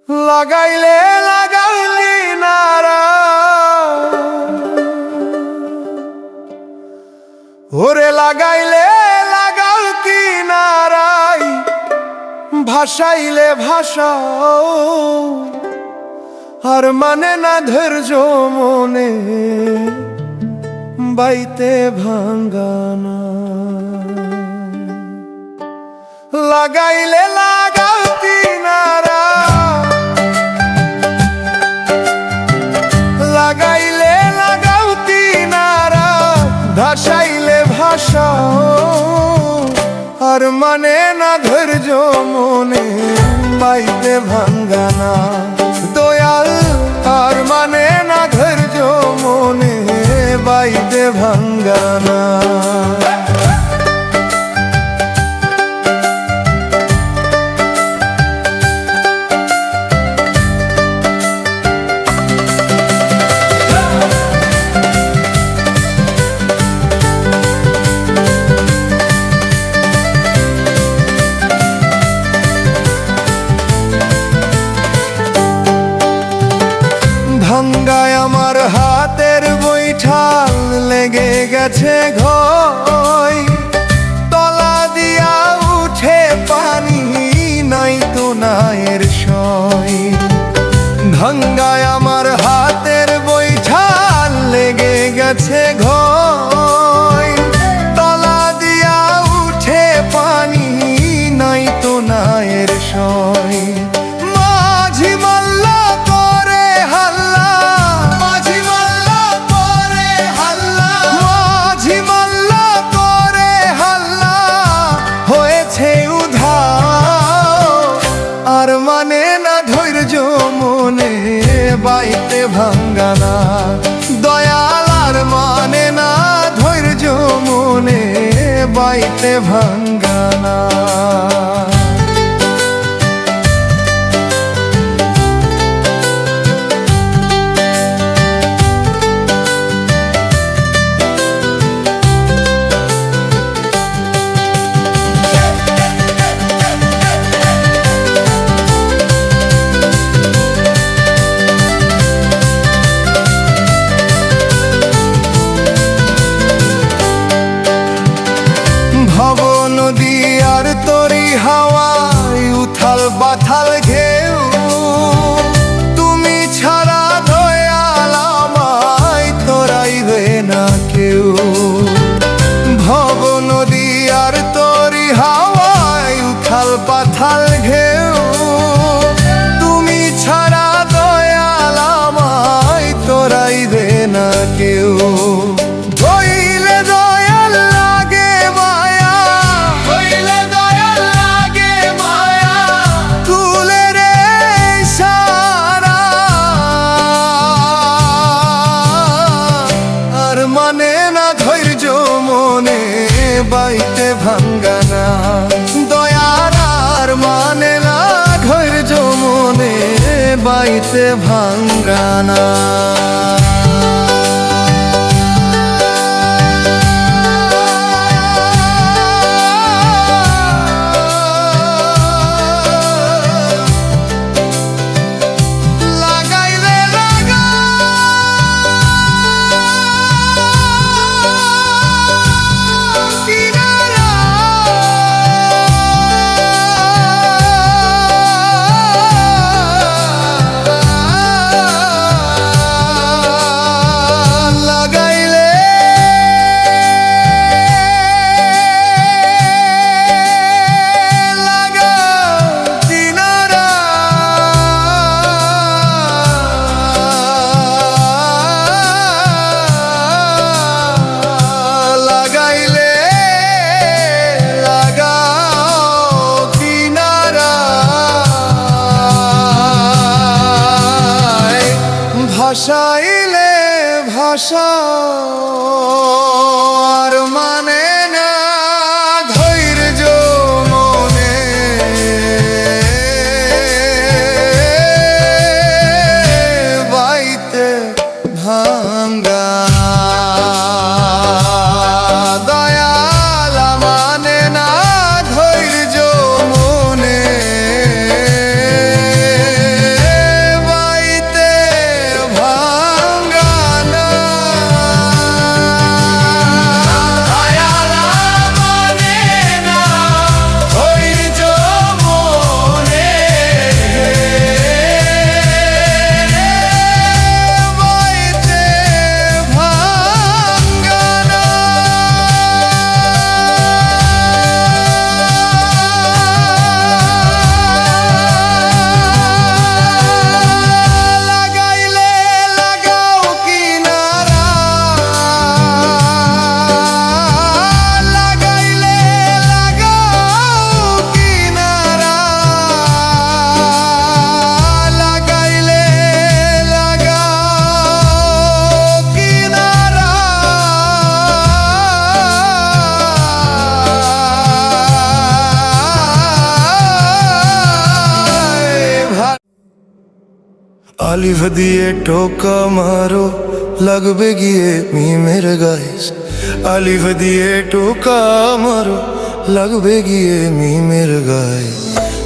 লাগাইলে লাগাইলি নারা ওরে লাগাইলে লাগাও কি নারাই ভাসাইলে ভাসাও আর মানে না ধৈর্য মনে বাইতে ভাঙ্গানা লাগাইলে লাগাও কি নারা লাগাইলে লাগাও কি নারা ভাসাইলে ভাসাও আর মানে না ধৈর্য মনে বাইতে ভাঙ্গানা দয়াল আর মানে না ধৈর্য মনে বাইতে ভাঙ্গানা ভাঙ্গায় আমার হাতের বৈঠাল লেগে গেছে ঘই তলা দিয়া উঠে পানি নাই তো নায়ের সই ভাঙ্গায় আমার হাতের বৈঠাল লেগে গেছে ঘই তলা দিয়া উঠে পানি নাই তো নায়ের সই বাইতে ভাঙ্গানা দয়াল আর মানে না ধৈর্য মনে বাইতে ভাঙ্গানা ভব নদী আর তরি হাওয়ায় উথাল বাথাল ঘেউ তুমি ছাড়া দয়াল আমায় তোরাইবে না কেউ ভব নদী আর তরি হাওয়ায় উথাল পাথাল ঘেউ তুমি ছাড়া দয়াল আমায় তোরাইবে না কেউ বাইতে ভাঙ্গানা দয়ার আর মানে না ধৈর্য মনে বাইতে ভাঙ্গানা ভাসাইলে ভাসাও আর মানে না ধৈর্য মনে বাইতে ভাঙ্গানা দয়াল মানে না ধৈর্য মনে আলিফ দিয়ে টোকা মারো লাগবে গিয়ে মিমের গায়ে আলিফ দিয়ে টোকা মারো লাগবে গিয়ে মিমের গায়ে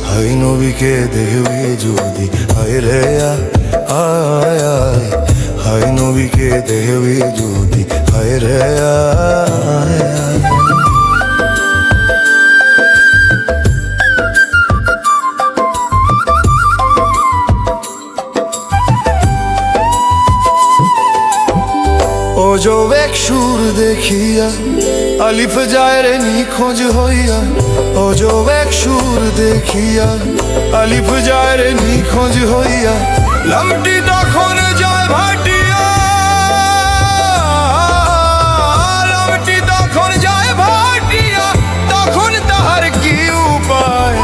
হাই নবীকে দেখবে যদি হায় রে আয় আয় হাই নবীকে দেখবে যদি হায় রে আয় আয় ও जो एक সুর দেখিয়া আলিফ যায় রে নিখোঁজ হইয়া ও जो एक সুর দেখিয়া আলিফ যায় রে নিখোঁজ হইয়া লামটি তখন যায় ভাটিয়া লামটি তখন যায় ভাটিয়া তখন তাহার কি উপায়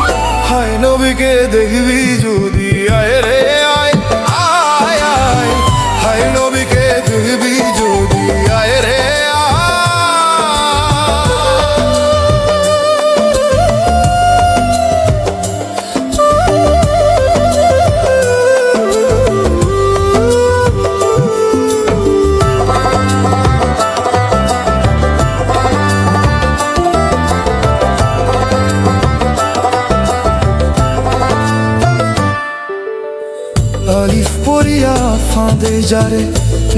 হায় নবীকে দেখবি যদি আয় রে আয় আয় আয় হায় নবীকে দেখবি যদি আয় রে আলিফ পড়িয়া ফাঁদে যারে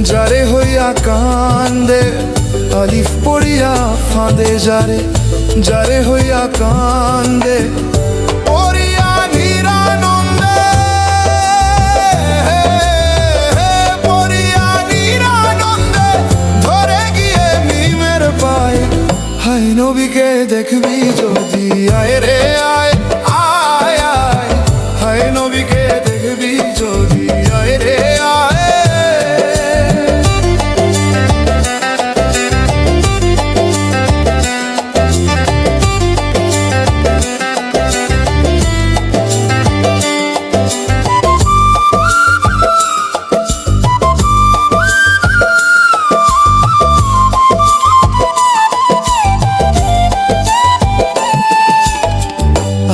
যারে হইয়া কান্দে আলিফ পড়িয়া ফাঁদে যারে যারে হইয়া কান্দে পড়িয়া নিরানন্দে পড়িয়া নিরানন্দে ধরে গিয়ে মিমের পায় হায় নবীকে দেখবি যদি আয় রে আয় আয় আয় হায় নবীকে দেখবি যদি আয় রে আয়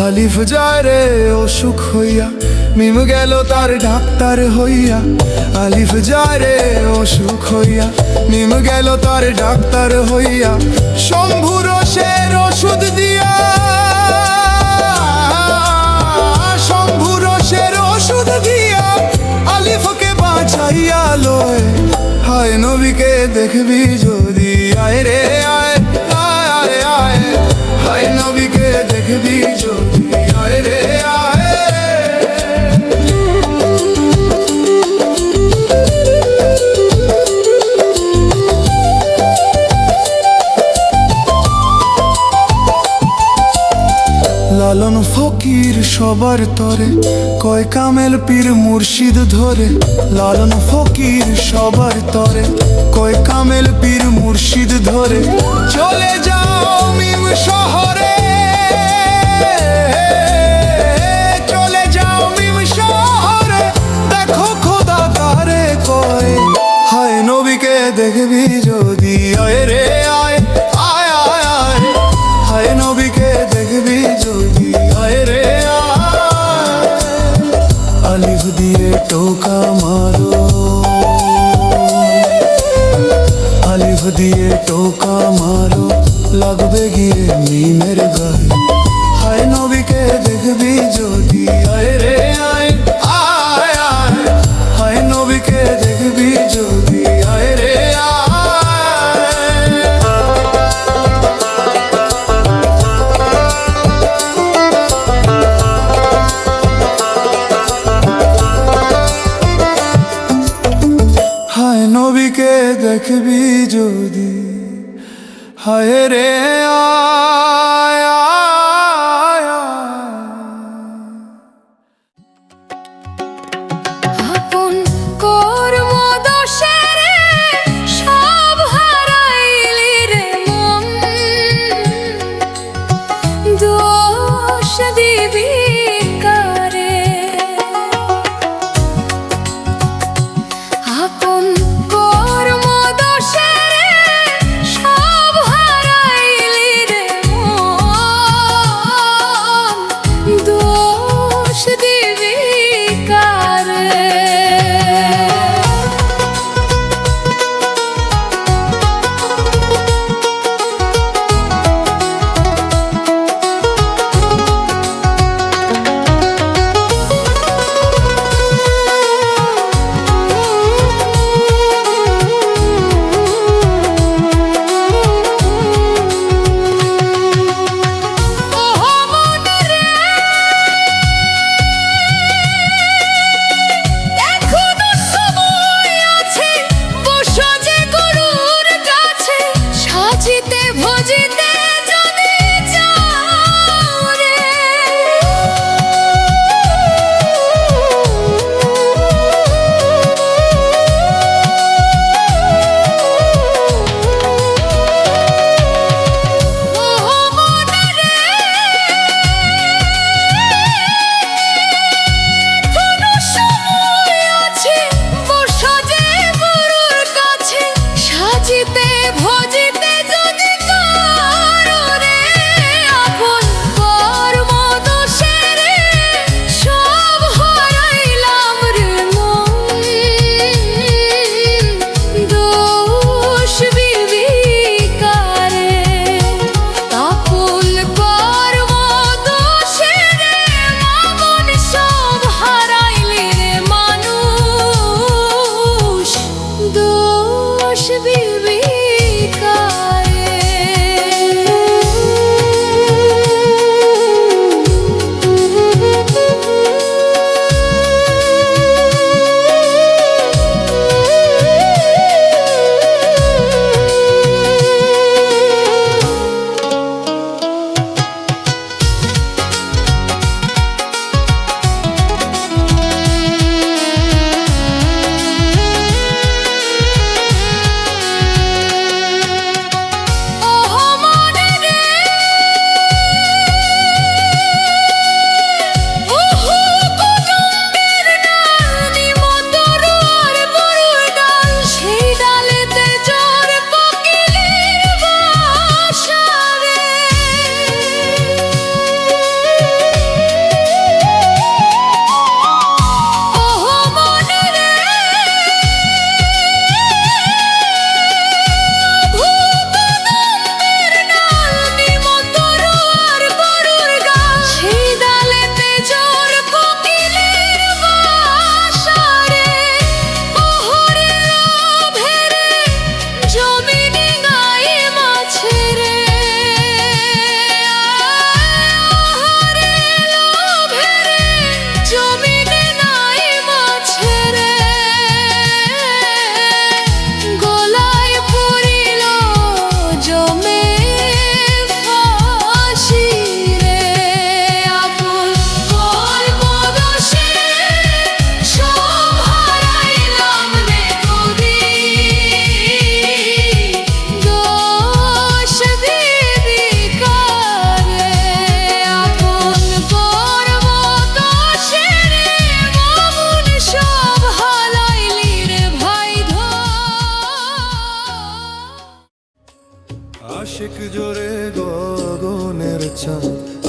আলিফ যায় রে অসুখ হইয়া মিম গেল তার ডাক্তার হইয়া আলিফ যায় রে অসুখ হইয়া মিম গেল তার ডাক্তার হইয়া শম্ভু রসের ওষুধ দিয়া শম্ভু রসের ওষুধ দিয়া আলিফকে বাঁচাইয়া লয় হায় নবীকে দেখবি যদি আয় রে আয় আয় আয় আয় হায় নবীকে দেখবি যদি আয় রে আয় লালন ফকির সবার তরে কয় কামেল পীর মুর্শিদ ধরে লালন ফকির সবার তরে কয় কামেল পীর মুর্শিদ ধরে চলে যাও মিম শহরে চলে যাও মিম শহরে দেখো খোদা কারে কয় হায় নবীকে দেখবি যদি আয় রে আয় আয় আয় আয় হায় নবীকে দেখবি যদি আয় রে আয় আলিফ দিয়ে টোকা মারো আলিফ দিয়ে টোকা মারো লাগবে গিয়ে মিমের গায়ে হায় নবীকে দেখবি যদি আয় রে আয় আয় আয় হায় নবীকে দেখবি যদি আয় রে হায় নবীকে দেখবি যদি হায় রে আয়।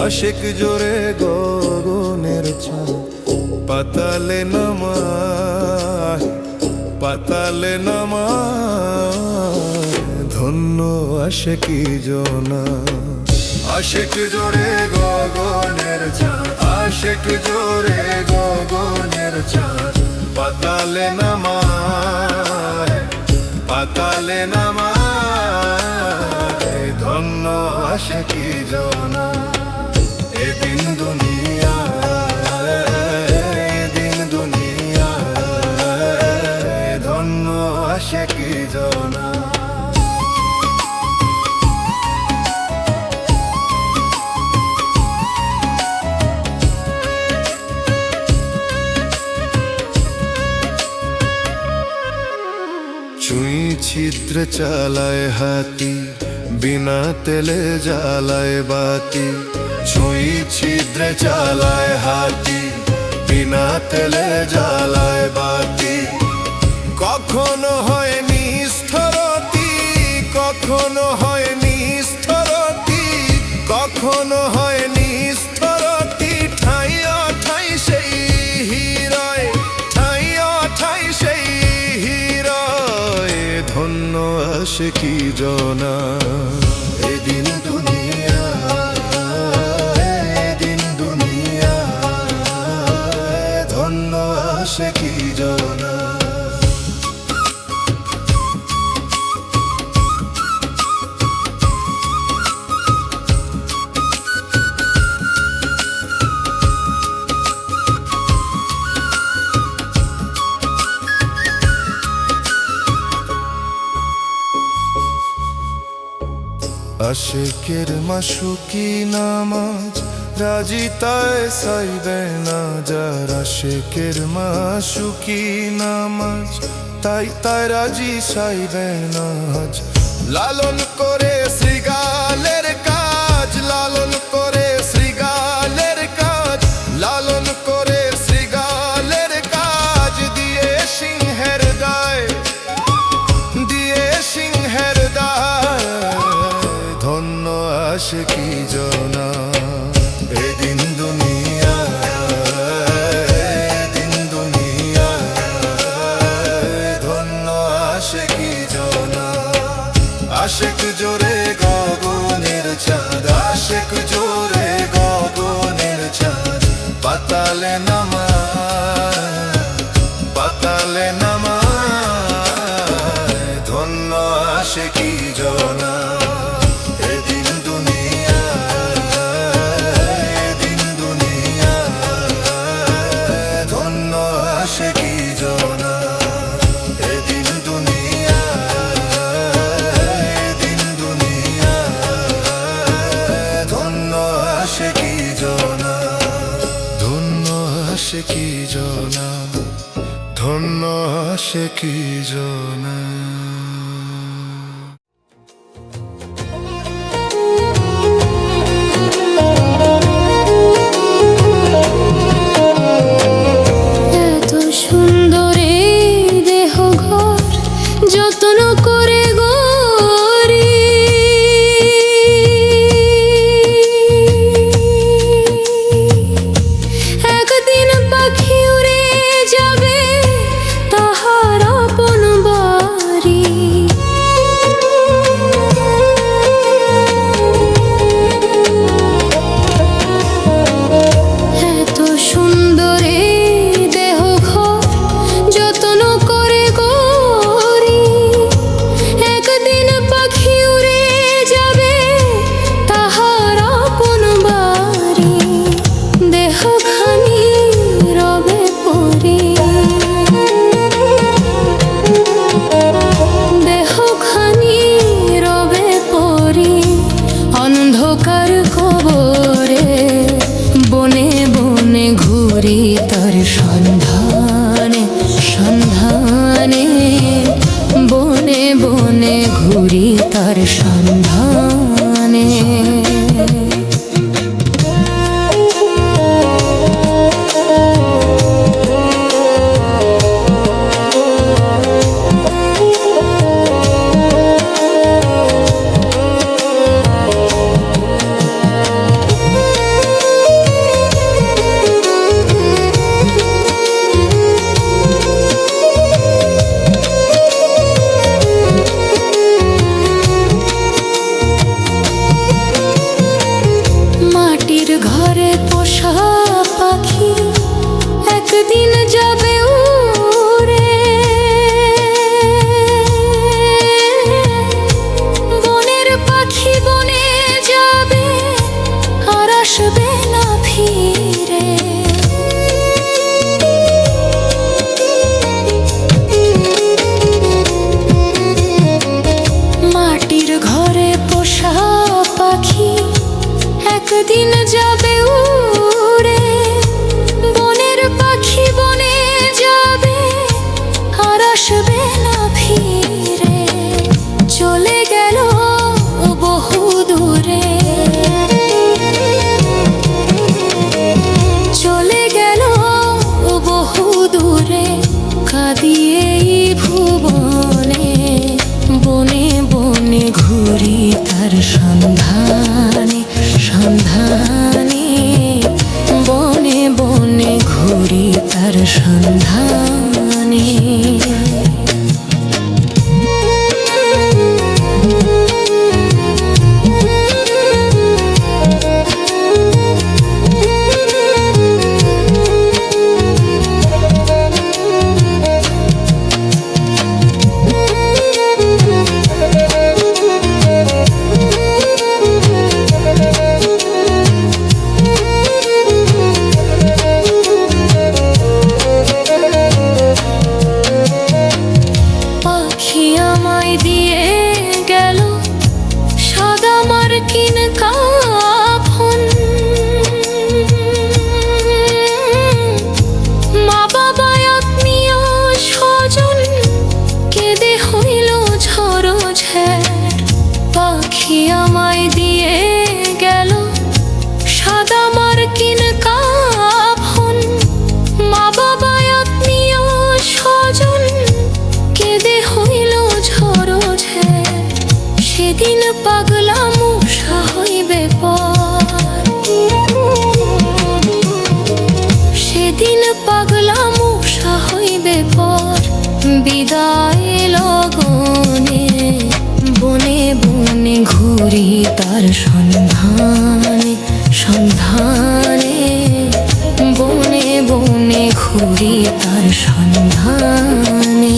আশেক জোরে গগনের চাঁদ পাতালে নামায়, পাতালে নামায়, ধন্য আশেকি জনা। আশেক জোরে গগনের চাঁদ, আশেক জোরে গগনের চাঁদ পাতালে নামায়, পাতালে নামায়, ধন্য আশেকি জনা। এদিন দুনিয়া, এদিন দুনিয়া, ধন্য আশেকি জনা। চুই ছিদ্র চালায় হাতি, বিনা তেলে জ্বালায় বাতি। চুই ছিদ্র চালায় হাতি, বিনা তেলে জ্বালায় বাতি। কখনো হয় নিষ্ঠুরতি, কখনো হয় নিষ্ঠুরতি, কখনো হয় নিষ্ঠুরতি। ঠাই ঠাই সেই হীরায়, ঠাই ঠাই সেই হীরায়, ধন্য আশেকি জনা। এদিন দুনিয়া, এদিন দুনিয়া, ধন্য আশেকি জনা। আশেকের মাসুকি নামাজ রাজি তাই সাইবে না যার। আশেকের মাসুকি নামাজ তাই তাই রাজি সাইবে না। লালন করে শ্রীগালের কাজ, লালন করে শ্রীগালের কাজ, লালন করে শ্রীগালের কাজ। দিয়ে সিংহের দায়, দিয়ে সিংহের দায়, ধন্য আশেকি জনা। এদিন দুনিয়া, এদিন দুনিয়া, ধন্য আশেকি জনা। আশেক জোরে গগনের চাঁদ, আশেক জোরে গগনের চাঁদ পাতালে নামায়, পাতালে নামায়, ধন্য আশেকি জনা। এদিন দুনিয়া, এদিন দুনিয়া, ধন্য আশেকি জনা। এদিন দুনিয়া, এদিন দুনিয়া, ধন্য আশেকি জনা। ধন্য আশেকি জনা, ধন্য আশেকি জনা। এত সুন্দর এই দেহ ঘর যত্ন করে গড়ি, একদিন পাখি উড়ে যাবে তাহার আপন বাড়ি। এত সুন্দর এই দেহ ঘর যত্ন করে গড়ি, একদিন পাখি উড়ে যাবে তাহার আপন বাড়ি। দেহখানি রবে পরি, দেহখানি রবে পরি, অন্ধকার কবরে বনে বনে ঘুরি তার সন্ধানে, সন্ধানে, বনে বনে ঘুরি তার সন্ধানে। দিয়ে এই ভুবনে বনে বনে ঘুরি তার সন্ধানে সন্ধানে বনে বনে ঘুরি তার সন্ধানে মার্কিন কাফন মা বাবা আত্মীয় স্বজন কেঁদে হইল ঝড়ো ঝড় পাখি আমায় দিয়ে গেল সাদা মার্কিন কাফন মা বাবা আত্মীয় স্বজন কেঁদে হইল ঝড়ো ঝড় সেদিন পাগলা মূষা হইবে পর সেদিন পাগলা মূষা হইবে পর বিদায় লগনে বনে বনে ঘুরি তার সন্ধানে সন্ধানে বনে বনে ঘুরি তার সন্ধানে